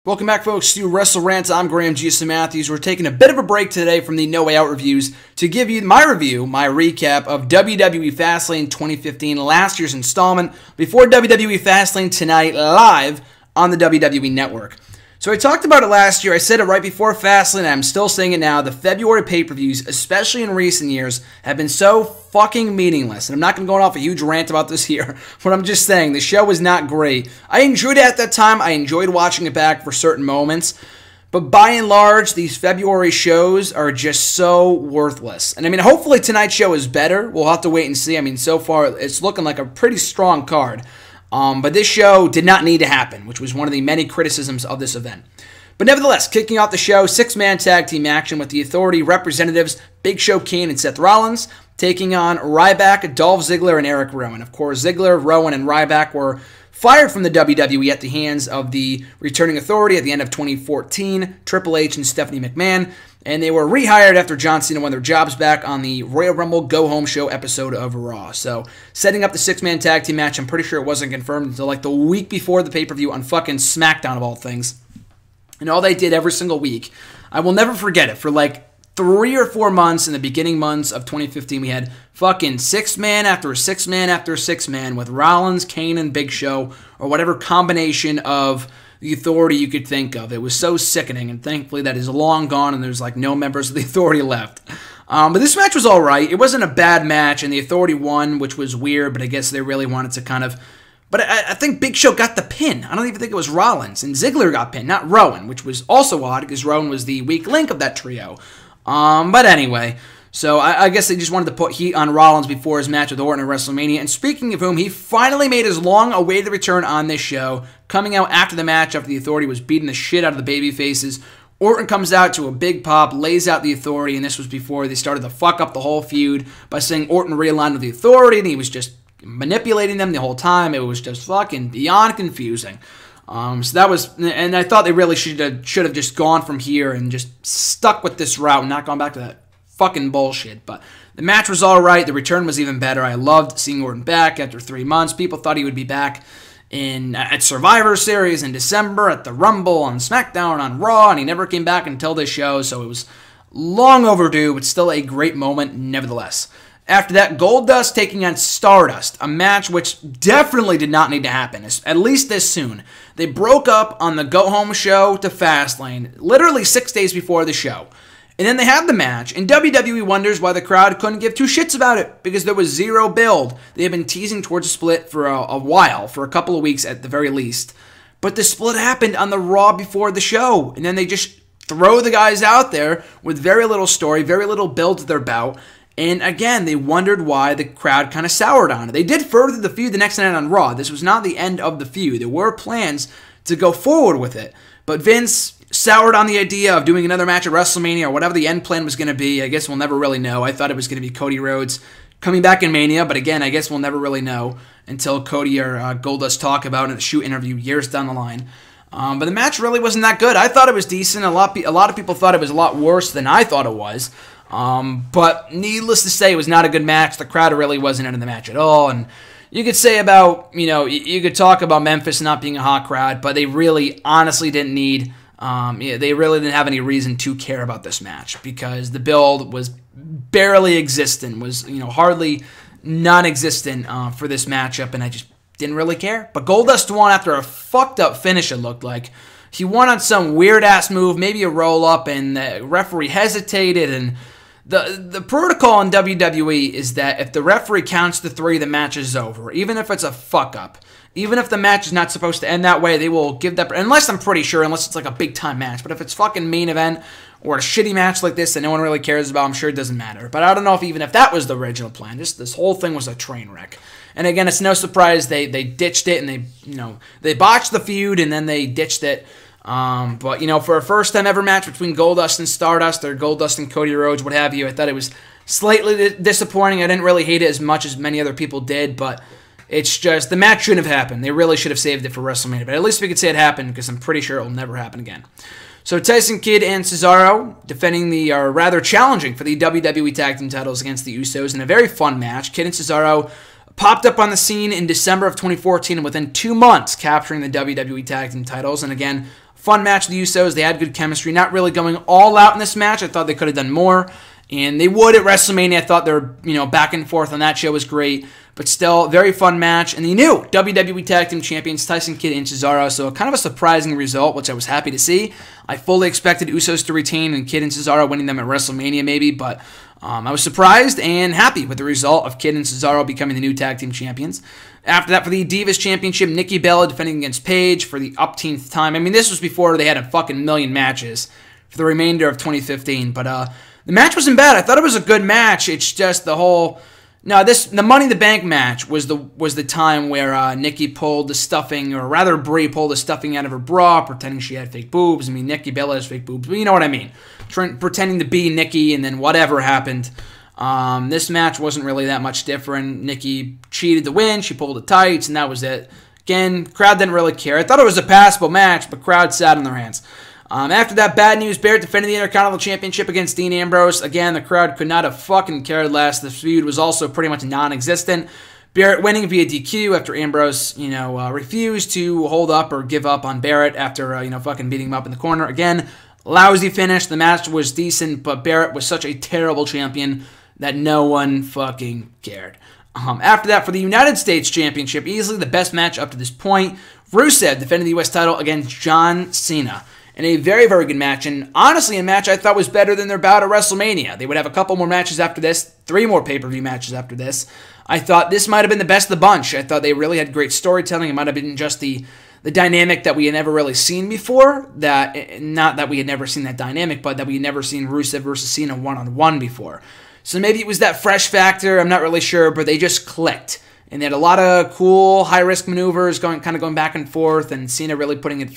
Welcome back, folks, to WrestleRant. I'm Graham Jason Matthews. We're taking a bit of a break today from the No Way Out reviews to give you my review, my recap of WWE Fastlane 2015, last year's installment, before WWE Fastlane tonight, live on the WWE Network. So I talked about it last year. I said it right before Fastlane, and I'm still saying it now. The February pay-per-views, especially in recent years, have been so fucking meaningless. And I'm not going to go off a huge rant about this here, but I'm just saying, the show was not great. I enjoyed it at that time. I enjoyed watching it back for certain moments. But by and large, these February shows are just so worthless. And I mean, hopefully tonight's show is better. We'll have to wait and see. I mean, so far, it's looking like a pretty strong card. But this show did not need to happen, which was one of the many criticisms of this event. But nevertheless, kicking off the show, six-man tag team action with the Authority representatives Big Show Kane and Seth Rollins taking on Ryback, Dolph Ziggler, and Eric Rowan. Of course, Ziggler, Rowan, and Ryback were fired from the WWE at the hands of the returning Authority at the end of 2014, Triple H and Stephanie McMahon, and they were rehired after John Cena won their jobs back on the Royal Rumble Go Home Show episode of Raw. So, setting up the six-man tag team match, I'm pretty sure it wasn't confirmed until like the week before the pay-per-view on fucking SmackDown of all things. And all they did every single week, I will never forget it, for like 3 or 4 months in the beginning months of 2015, we had fucking six-man after six-man after six-man with Rollins, Kane, and Big Show, or whatever combination of the Authority you could think of. It was so sickening, and thankfully that is long gone, and there's like no members of the Authority left. But this match was alright. It wasn't a bad match, and the Authority won, which was weird, but I guess they really wanted to kind of... But I think Big Show got the pin. I don't even think it was Rollins, and Ziggler got pinned, not Rowan, which was also odd, because Rowan was the weak link of that trio. But anyway... So I guess they just wanted to put heat on Rollins before his match with Orton at WrestleMania. And speaking of whom, he finally made his long-awaited return on this show, coming out after the match after the Authority was beating the shit out of the baby faces. Orton comes out to a big pop, lays out the Authority, and this was before they started to fuck up the whole feud by saying Orton realigned with the Authority, and he was just manipulating them the whole time. It was just fucking beyond confusing. So that was, and I thought they really should have just gone from here and just stuck with this route and not gone back to that fucking bullshit. But the match was alright. The return was even better. I loved seeing Orton back after 3 months. People thought he would be back at Survivor Series in December, at the Rumble, on SmackDown, on Raw, and he never came back until this show, so it was long overdue, but still a great moment nevertheless. After that, Goldust taking on Stardust, a match which definitely did not need to happen, at least this soon. They broke up on the Go Home show to Fastlane, literally 6 days before the show. And then they had the match, and WWE wonders why the crowd couldn't give two shits about it, because there was zero build. They had been teasing towards a split for a while, for a couple of weeks at the very least. But the split happened on the Raw before the show, and then they just throw the guys out there with very little story, very little build to their bout. And again, they wondered why the crowd kind of soured on it. They did further the feud the next night on Raw. This was not the end of the feud. There were plans to go forward with it. But Vince soured on the idea of doing another match at WrestleMania or whatever the end plan was going to be. I guess we'll never really know. I thought it was going to be Cody Rhodes coming back in Mania, but again, I guess we'll never really know until Cody or Goldust talk about it in the shoot interview years down the line. But the match really wasn't that good. I thought it was decent. A lot of people thought it was a lot worse than I thought it was. But needless to say, it was not a good match. The crowd really wasn't into the match at all, and you could say about, you could talk about Memphis not being a hot crowd, but they really honestly didn't need... they really didn't have any reason to care about this match because the build was barely existent, was hardly non-existent for this matchup, and I just didn't really care. But Goldust won after a fucked up finish, it looked like. He won on some weird-ass move, maybe a roll-up, and the referee hesitated, and the protocol in WWE is that if the referee counts to 3, the match is over, even if it's a fuck-up. Even if the match is not supposed to end that way, they will give that... Unless it's like a big-time match. But if it's fucking main event or a shitty match like this that no one really cares about, I'm sure it doesn't matter. But I don't know if that was the original plan. this whole thing was a train wreck. And again, it's no surprise they ditched it and they botched the feud and then they ditched it. But for a first-time ever match between Goldust and Stardust or Goldust and Cody Rhodes, what have you, I thought it was slightly disappointing. I didn't really hate it as much as many other people did, but... It's just, the match shouldn't have happened. They really should have saved it for WrestleMania. But at least we could say it happened because I'm pretty sure it will never happen again. So Tyson Kidd and Cesaro defending rather challenging for the WWE Tag Team titles against the Usos in a very fun match. Kidd and Cesaro popped up on the scene in December of 2014 and within 2 months capturing the WWE Tag Team titles. And again, Fun match with the Usos. They had good chemistry. Not really going all out in this match. I thought they could have done more. And they would at WrestleMania. I thought their back and forth on that show was great. But still, very fun match. And the new WWE Tag Team Champions, Tyson Kidd and Cesaro. So kind of a surprising result, which I was happy to see. I fully expected Usos to retain and Kidd and Cesaro winning them at WrestleMania maybe. But I was surprised and happy with the result of Kidd and Cesaro becoming the new Tag Team Champions. After that, for the Divas Championship, Nikki Bella defending against Paige for the upteenth time. I mean, this was before they had a fucking million matches for the remainder of 2015. But the match wasn't bad. I thought it was a good match. It's just the whole... No, the Money in the Bank match was the time where Nikki pulled the stuffing, or rather Brie pulled the stuffing out of her bra, pretending she had fake boobs. I mean, Nikki Bella has fake boobs, but you know what I mean. Pretending to be Nikki, and then whatever happened. This match wasn't really that much different. Nikki cheated to win. She pulled the tights, and that was it. Again, crowd didn't really care. I thought it was a passable match, but crowd sat on their hands. After that, Bad News Barrett defended the Intercontinental Championship against Dean Ambrose. Again, the crowd could not have fucking cared less. The feud was also pretty much non-existent. Barrett winning via DQ after Ambrose, refused to hold up or give up on Barrett after, fucking beating him up in the corner. Again, lousy finish. The match was decent, but Barrett was such a terrible champion that no one fucking cared. After that, for the United States Championship, easily the best match up to this point, Rusev defended the U.S. title against John Cena. In a very, very good match, and honestly a match I thought was better than their bout at WrestleMania. They would have a couple more matches after this, 3 more pay-per-view matches after this. I thought this might have been the best of the bunch. I thought they really had great storytelling. It might have been just the dynamic that we had never really seen before. Not that we had never seen that dynamic, but that we had never seen Rusev versus Cena one-on-one before. So maybe it was that fresh factor, I'm not really sure, but they just clicked. And they had a lot of cool, high-risk maneuvers going back and forth, and Cena really putting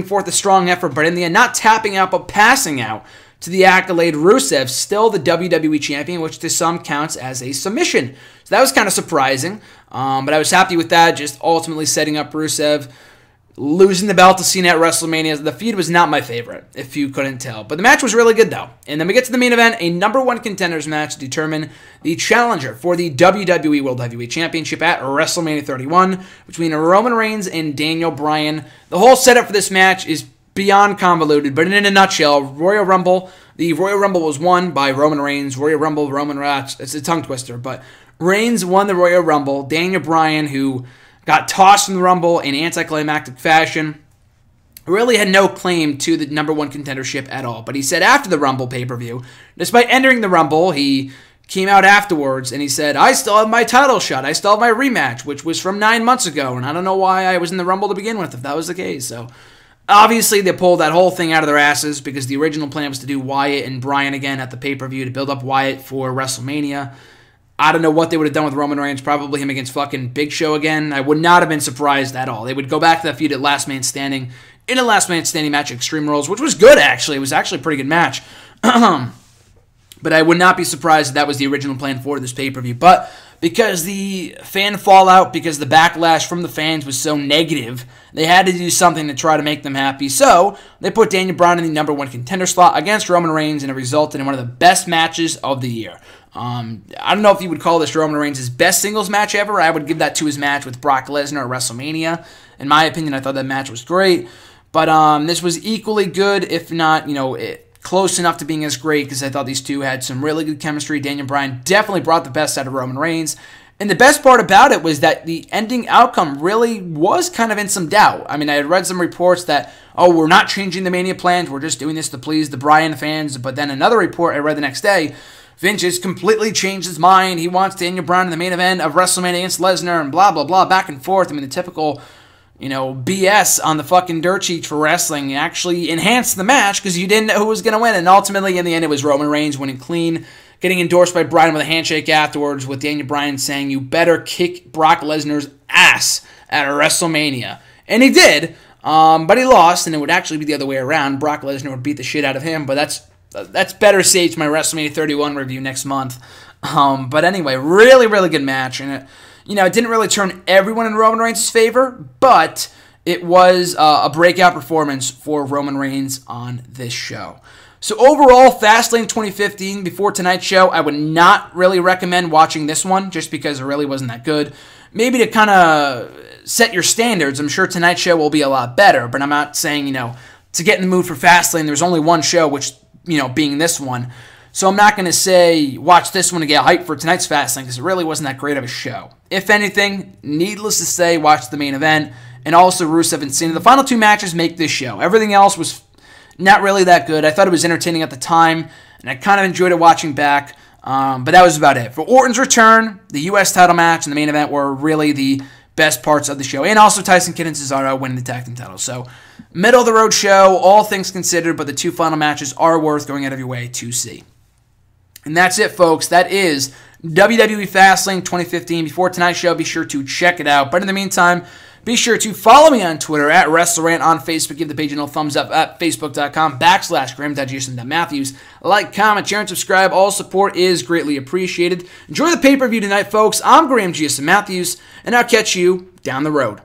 forth a strong effort, but in the end, not tapping out, but passing out to the accolade Rusev, still the WWE Champion, which to some counts as a submission. So that was kind of surprising, but I was happy with that, just ultimately setting up Rusev, losing the belt to Cena at WrestleMania. The feud was not my favorite, if you couldn't tell. But the match was really good, though. And then we get to the main event, a number 1 contenders match to determine the challenger for the WWE World Heavyweight Championship at WrestleMania 31 between Roman Reigns and Daniel Bryan. The whole setup for this match is beyond convoluted, but in a nutshell, Royal Rumble. The Royal Rumble was won by Roman Reigns. Royal Rumble, it's a tongue twister, but Reigns won the Royal Rumble. Daniel Bryan, who got tossed in the Rumble in anticlimactic fashion, really had no claim to the number 1 contendership at all. But he said after the Rumble pay-per-view, despite entering the Rumble, he came out afterwards and he said, I still have my title shot. I still have my rematch, which was from 9 months ago, and I don't know why I was in the Rumble to begin with if that was the case. So obviously they pulled that whole thing out of their asses because the original plan was to do Wyatt and Bryan again at the pay-per-view to build up Wyatt for WrestleMania. I don't know what they would have done with Roman Reigns, probably him against fucking Big Show again. I would not have been surprised at all. They would go back to that feud at Last Man Standing, in a Last Man Standing match, Extreme Rules, which was good, actually. It was actually a pretty good match. But I would not be surprised if that was the original plan for this pay-per-view. But because the fan fallout, because the backlash from the fans was so negative, they had to do something to try to make them happy. So they put Daniel Bryan in the number 1 contender slot against Roman Reigns, and it resulted in one of the best matches of the year. I don't know if you would call this Roman Reigns' best singles match ever. I would give that to his match with Brock Lesnar at WrestleMania. In my opinion, I thought that match was great. But this was equally good, if not, close enough to being as great, because I thought these two had some really good chemistry. Daniel Bryan definitely brought the best out of Roman Reigns. And the best part about it was that the ending outcome really was kind of in some doubt. I mean, I had read some reports that, we're not changing the Mania plans, we're just doing this to please the Bryan fans. But then another report I read the next day, Vince has completely changed his mind. He wants Daniel Bryan in the main event of WrestleMania against Lesnar and blah, blah, blah, back and forth. I mean, the typical, BS on the fucking dirt sheet for wrestling actually enhanced the match because you didn't know who was going to win. And ultimately, in the end, it was Roman Reigns winning clean, getting endorsed by Bryan with a handshake afterwards, with Daniel Bryan saying, you better kick Brock Lesnar's ass at WrestleMania. And he did, but he lost, and it would actually be the other way around. Brock Lesnar would beat the shit out of him, but that's better saved to my WrestleMania 31 review next month. But anyway, really, really good match. And it didn't really turn everyone in Roman Reigns' favor, but it was a breakout performance for Roman Reigns on this show. So overall, Fastlane 2015, before tonight's show, I would not really recommend watching this one, just because it really wasn't that good. maybe to kind of set your standards, I'm sure tonight's show will be a lot better, but I'm not saying, to get in the mood for Fastlane, there's only one show, which, being this one. So I'm not going to say watch this one to get hyped for tonight's Fastlane because it really wasn't that great of a show. If anything, needless to say, watch the main event and also Rusev and Cena. The final 2 matches make this show. Everything else was not really that good. I thought it was entertaining at the time, and I kind of enjoyed it watching back, but that was about it. For Orton's return, the U.S. title match and the main event were really the best parts of the show, and also Tyson Kidd and Cesaro winning the tag team titles. So, middle-of-the-road show, all things considered, but the 2 final matches are worth going out of your way to see. And that's it, folks. That is WWE Fastlane 2015. Before tonight's show, be sure to check it out. But in the meantime, be sure to follow me on Twitter at WrestleRant, on Facebook. Give the page a little thumbs up at facebook.com/Graham.Jason.Matthews. Like, comment, share, and subscribe. All support is greatly appreciated. Enjoy the pay-per-view tonight, folks. I'm Graham Jason Matthews, and I'll catch you down the road.